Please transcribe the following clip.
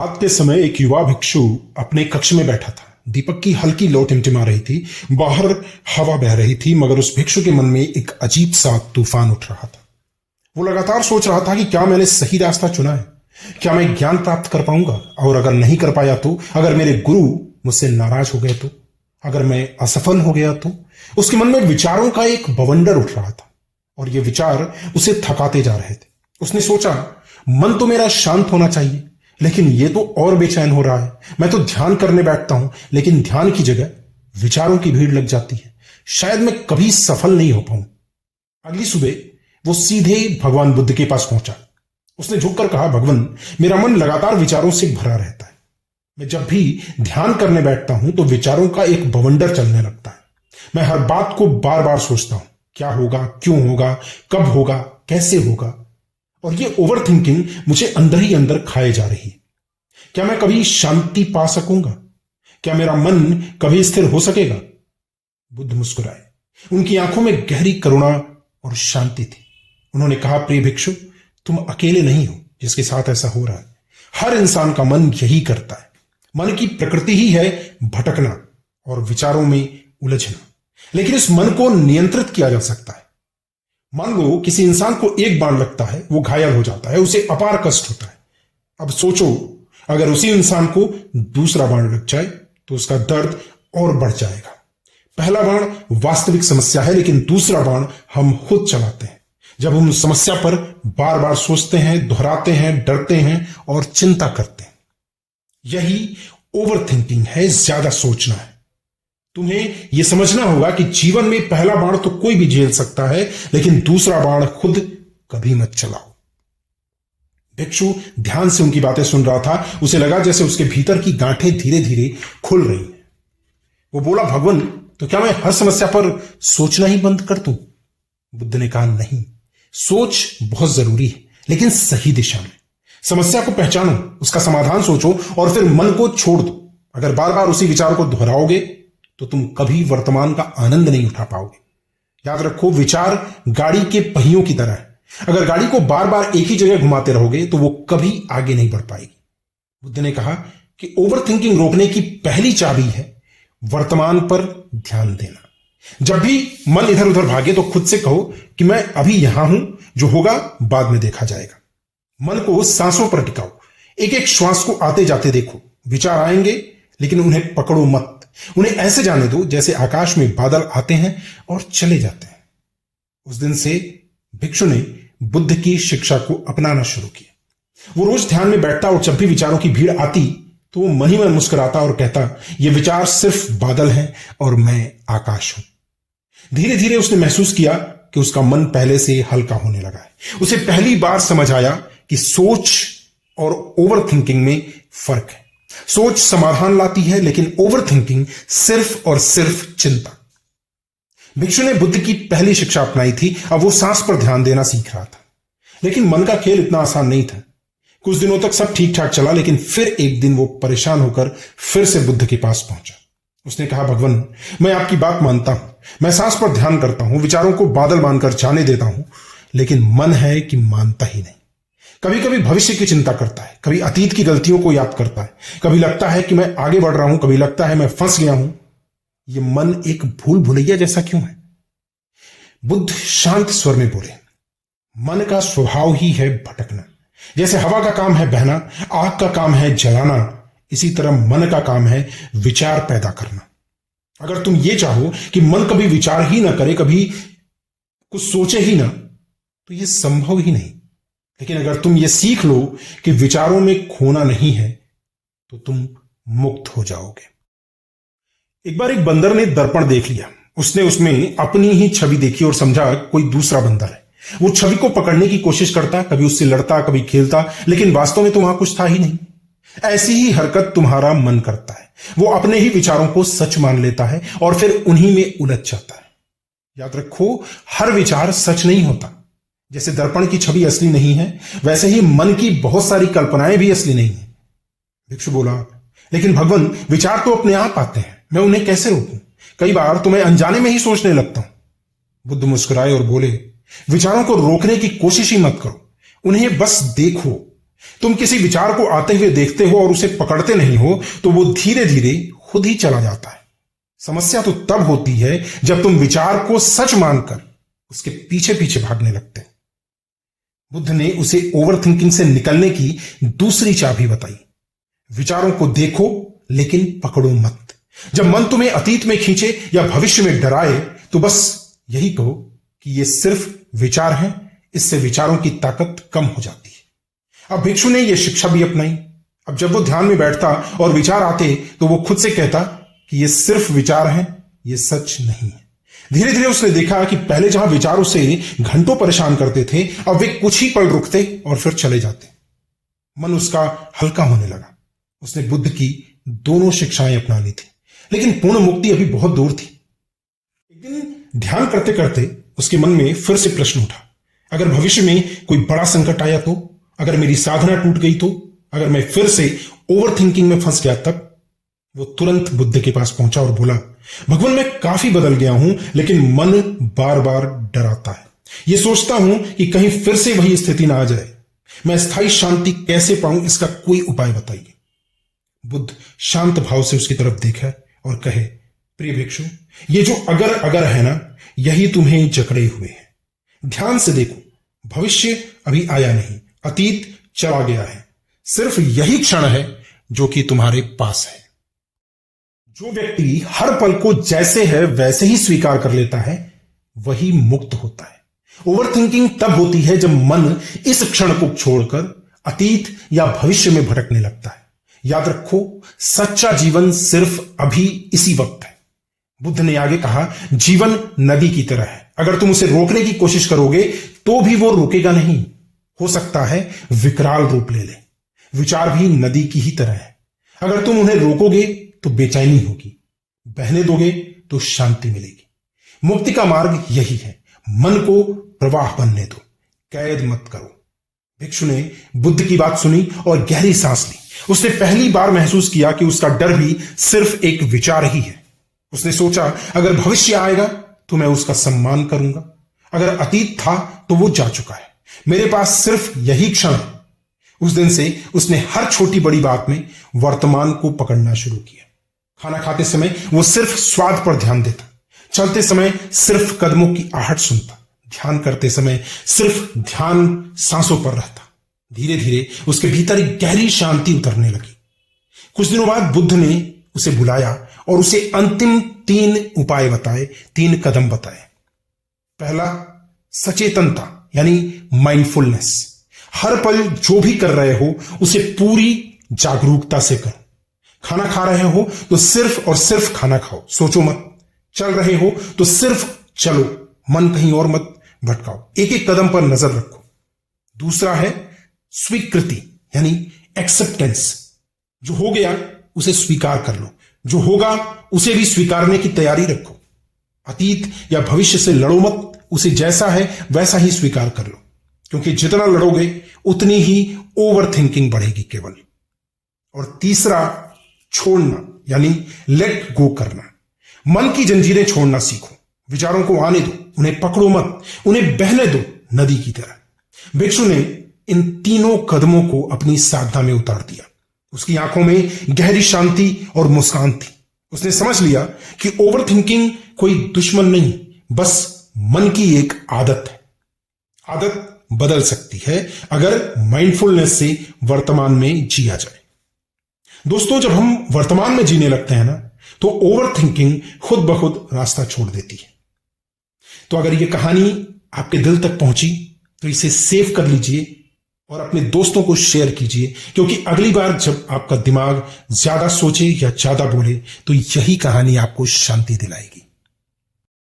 रात के समय एक युवा भिक्षु अपने कक्ष में बैठा था। दीपक की हल्की लौ टिमटिमा रही थी, बाहर हवा बह रही थी, मगर उस भिक्षु के मन में एक अजीब सा तूफान उठ रहा था। वो लगातार सोच रहा था कि क्या मैंने सही रास्ता चुना है, क्या मैं ज्ञान प्राप्त कर पाऊंगा, और अगर नहीं कर पाया तो, अगर मेरे गुरु मुझसे नाराज हो गए तो, अगर मैं असफल हो गया तो। उसके मन में विचारों का एक बवंडर उठ रहा था और ये विचार उसे थकाते जा रहे थे। उसने सोचा, मन तो मेरा शांत होना चाहिए, लेकिन ये तो और बेचैन हो रहा है। मैं तो ध्यान करने बैठता हूं, लेकिन ध्यान की जगह विचारों की भीड़ लग जाती है। शायद मैं कभी सफल नहीं हो पाऊं। अगली सुबह वो सीधे भगवान बुद्ध के पास पहुंचा। उसने झुककर कहा, भगवान, मेरा मन लगातार विचारों से भरा रहता है। मैं जब भी ध्यान करने बैठता हूं तो विचारों का एक बवंडर चलने लगता है। मैं हर बात को बार बार सोचता हूं, क्या होगा, क्यों होगा, कब होगा, कैसे होगा, और ये ओवर थिंकिंग मुझे अंदर ही अंदर खाए जा रही है। क्या मैं कभी शांति पा सकूंगा? क्या मेरा मन कभी स्थिर हो सकेगा? बुद्ध मुस्कुराए। उनकी आंखों में गहरी करुणा और शांति थी। उन्होंने कहा, प्रिय भिक्षु, तुम अकेले नहीं हो जिसके साथ ऐसा हो रहा है। हर इंसान का मन यही करता है। मन की प्रकृति ही है भटकना और विचारों में उलझना, लेकिन इस मन को नियंत्रित किया जा सकता है। मान लो किसी इंसान को एक बाण लगता है, वो घायल हो जाता है, उसे अपार कष्ट होता है। अब सोचो, अगर उसी इंसान को दूसरा बाण लग जाए तो उसका दर्द और बढ़ जाएगा। पहला बाण वास्तविक समस्या है, लेकिन दूसरा बाण हम खुद चलाते हैं। जब हम समस्या पर बार बार सोचते हैं, दोहराते हैं, डरते हैं और चिंता करते हैं। यही ओवर थिंकिंग है, ज्यादा सोचना है। तुम्हें यह समझना होगा कि जीवन में पहला बाण तो कोई भी झेल सकता है, लेकिन दूसरा बाण खुद कभी मत चलाओ। भिक्षु ध्यान से उनकी बातें सुन रहा था। उसे लगा जैसे उसके भीतर की गांठें धीरे धीरे खुल रही हैं। वो बोला, भगवान, तो क्या मैं हर समस्या पर सोचना ही बंद कर दूं? बुद्ध ने कहा, नहीं, सोच बहुत जरूरी है, लेकिन सही दिशा में। समस्या को पहचानो, उसका समाधान सोचो और फिर मन को छोड़ दो। अगर बार बार उसी विचार को दोहराओगे तो तुम कभी वर्तमान का आनंद नहीं उठा पाओगे। याद रखो, विचार गाड़ी के पहियों की तरह है। अगर गाड़ी को बार बार एक ही जगह घुमाते रहोगे तो वो कभी आगे नहीं बढ़ पाएगी। बुद्ध ने कहा कि ओवर थिंकिंग रोकने की पहली चाबी है वर्तमान पर ध्यान देना। जब भी मन इधर उधर भागे तो खुद से कहो कि मैं अभी यहां हूं, जो होगा बाद में देखा जाएगा। मन को सांसों पर टिकाओ। एक एक श्वास को आते जाते देखो। विचार आएंगे, लेकिन उन्हें पकड़ो मत। उन्हें ऐसे जाने दो जैसे आकाश में बादल आते हैं और चले जाते हैं। उस दिन से भिक्षु ने बुद्ध की शिक्षा को अपनाना शुरू किया। वो रोज ध्यान में बैठता और जब भी विचारों की भीड़ आती तो वो मन ही मन मुस्कुराता और कहता, ये विचार सिर्फ बादल हैं और मैं आकाश हूं। धीरे धीरे उसने महसूस किया कि उसका मन पहले से हल्का होने लगा है। उसे पहली बार समझ आया कि सोच और ओवर थिंकिंग में फर्क है। सोच समाधान लाती है, लेकिन ओवर थिंकिंग सिर्फ और सिर्फ चिंता। भिक्षु ने बुद्ध की पहली शिक्षा अपनाई थी। अब वो सांस पर ध्यान देना सीख रहा था, लेकिन मन का खेल इतना आसान नहीं था। कुछ दिनों तक सब ठीक ठाक चला, लेकिन फिर एक दिन वो परेशान होकर फिर से बुद्ध के पास पहुंचा। उसने कहा, भगवान, मैं आपकी बात मानता हूं, मैं सांस पर ध्यान करता हूं, विचारों को बादल मानकर जाने देता हूं, लेकिन मन है कि मानता ही नहीं। कभी कभी भविष्य की चिंता करता है, कभी अतीत की गलतियों को याद करता है, कभी लगता है कि मैं आगे बढ़ रहा हूं, कभी लगता है मैं फंस गया हूं। ये मन एक भूल भुलैया जैसा क्यों है? बुद्ध शांत स्वर में बोले, मन का स्वभाव ही है भटकना। जैसे हवा का काम है बहना, आग का काम है जलाना, इसी तरह मन का काम है विचार पैदा करना। अगर तुम ये चाहो कि मन कभी विचार ही ना करे, कभी कुछ सोचे ही ना, तो ये संभव ही नहीं। लेकिन अगर तुम ये सीख लो कि विचारों में खोना नहीं है, तो तुम मुक्त हो जाओगे। एक बार एक बंदर ने दर्पण देख लिया। उसने उसमें अपनी ही छवि देखी और समझा कोई दूसरा बंदर है। वो छवि को पकड़ने की कोशिश करता, कभी उससे लड़ता, कभी खेलता, लेकिन वास्तव में तो वहां कुछ था ही नहीं। ऐसी ही हरकत तुम्हारा मन करता है। वो अपने ही विचारों को सच मान लेता है और फिर उन्हीं में उलझ जाता है। याद रखो, हर विचार सच नहीं होता। जैसे दर्पण की छवि असली नहीं है, वैसे ही मन की बहुत सारी कल्पनाएं भी असली नहीं है। भिक्षु बोला, लेकिन भगवान, विचार तो अपने आप आते हैं, मैं उन्हें कैसे रोकूं? कई बार तो मैं अनजाने में ही सोचने लगता हूं। बुद्ध मुस्कुराए और बोले, विचारों को रोकने की कोशिश ही मत करो, उन्हें बस देखो। तुम किसी विचार को आते हुए देखते हो और उसे पकड़ते नहीं हो तो वो धीरे धीरे खुद ही चला जाता है। समस्या तो तब होती है जब तुम विचार को सच मानकर उसके पीछे पीछे भागने लगते हो। बुद्ध ने उसे ओवर थिंकिंग से निकलने की दूसरी चाबी बताई। विचारों को देखो लेकिन पकड़ो मत। जब मन तुम्हें अतीत में खींचे या भविष्य में डराए तो बस यही कहो कि ये सिर्फ विचार हैं। इससे विचारों की ताकत कम हो जाती है। अब भिक्षु ने यह शिक्षा भी अपनाई। अब जब वो ध्यान में बैठता और विचार आते तो वो खुद से कहता कि ये सिर्फ विचार हैं, ये सच नहीं है। धीरे धीरे उसने देखा कि पहले जहां विचार उसे घंटों परेशान करते थे, अब वे कुछ ही पल रुकते और फिर चले जाते। मन उसका हल्का होने लगा। उसने बुद्ध की दोनों शिक्षाएं अपना ली थी, लेकिन पूर्ण मुक्ति अभी बहुत दूर थी। एक दिन ध्यान करते करते उसके मन में फिर से प्रश्न उठा, अगर भविष्य में कोई बड़ा संकट आया तो, अगर मेरी साधना टूट गई तो, अगर मैं फिर से ओवर थिंकिंग में फंस गया तब। वो तुरंत बुद्ध के पास पहुंचा और बोला, भगवान मैं काफी बदल गया हूं, लेकिन मन बार बार डराता है। ये सोचता हूं कि कहीं फिर से वही स्थिति ना आ जाए। मैं स्थायी शांति कैसे पाऊं, इसका कोई उपाय बताइए। बुद्ध शांत भाव से उसकी तरफ देखा और कहे, प्रिय भिक्षु, ये जो अगर अगर है ना, यही तुम्हें जकड़े हुए है। ध्यान से देखो, भविष्य अभी आया नहीं, अतीत चला गया है। सिर्फ यही क्षण है जो कि तुम्हारे पास है। जो व्यक्ति हर पल को जैसे है वैसे ही स्वीकार कर लेता है, वही मुक्त होता है। ओवर थिंकिंग तब होती है जब मन इस क्षण को छोड़कर अतीत या भविष्य में भटकने लगता है। याद रखो, सच्चा जीवन सिर्फ अभी इसी वक्त है। बुद्ध ने आगे कहा, जीवन नदी की तरह है। अगर तुम उसे रोकने की कोशिश करोगे तो भी वो रुकेगा नहीं। हो सकता है विकराल रूप ले ले। विचार भी नदी की ही तरह है। अगर तुम उन्हें रोकोगे तो बेचैनी होगी, बहने दोगे तो शांति मिलेगी। मुक्ति का मार्ग यही है, मन को प्रवाह बनने दो, कैद मत करो। भिक्षु ने बुद्ध की बात सुनी और गहरी सांस ली। उसने पहली बार महसूस किया कि उसका डर भी सिर्फ एक विचार ही है। उसने सोचा, अगर भविष्य आएगा तो मैं उसका सम्मान करूंगा, अगर अतीत था तो वो जा चुका है, मेरे पास सिर्फ यही क्षण है। उस दिन से उसने हर छोटी बड़ी बात में वर्तमान को पकड़ना शुरू किया। खाना खाते समय वो सिर्फ स्वाद पर ध्यान देता, चलते समय सिर्फ कदमों की आहट सुनता, ध्यान करते समय सिर्फ ध्यान सांसों पर रहता। धीरे धीरे उसके भीतर एक गहरी शांति उतरने लगी। कुछ दिनों बाद बुद्ध ने उसे बुलाया और उसे अंतिम 3 उपाय बताए, 3 कदम बताए। पहला, सचेतनता यानी माइंडफुलनेस। हर पल जो भी कर रहे हो उसे पूरी जागरूकता से करो। खाना खा रहे हो तो सिर्फ और सिर्फ खाना खाओ, सोचो मत। चल रहे हो तो सिर्फ चलो, मन कहीं और मत भटकाओ। एक एक कदम पर नजर रखो। दूसरा है स्वीकृति यानी एक्सेप्टेंस। जो हो गया उसे स्वीकार कर लो, जो होगा उसे भी स्वीकारने की तैयारी रखो। अतीत या भविष्य से लड़ो मत, उसे जैसा है वैसा ही स्वीकार कर लो, क्योंकि जितना लड़ोगे उतनी ही ओवर थिंकिंग बढ़ेगी केवल। और तीसरा, छोड़ना यानी लेट गो करना। मन की जंजीरें छोड़ना सीखो। विचारों को आने दो, उन्हें पकड़ो मत, उन्हें बहने दो नदी की तरह। भिक्षु ने इन 3 कदमों को अपनी साधना में उतार दिया। उसकी आंखों में गहरी शांति और मुस्कान थी। उसने समझ लिया कि ओवर थिंकिंग कोई दुश्मन नहीं, बस मन की एक आदत है। आदत बदल सकती है अगर माइंडफुलनेस से वर्तमान में जिया जाए। दोस्तों, जब हम वर्तमान में जीने लगते हैं ना, तो ओवर थिंकिंग खुद ब खुद रास्ता छोड़ देती है। तो अगर यह कहानी आपके दिल तक पहुंची तो इसे सेव कर लीजिए और अपने दोस्तों को शेयर कीजिए, क्योंकि अगली बार जब आपका दिमाग ज्यादा सोचे या ज्यादा बोले तो यही कहानी आपको शांति दिलाएगी।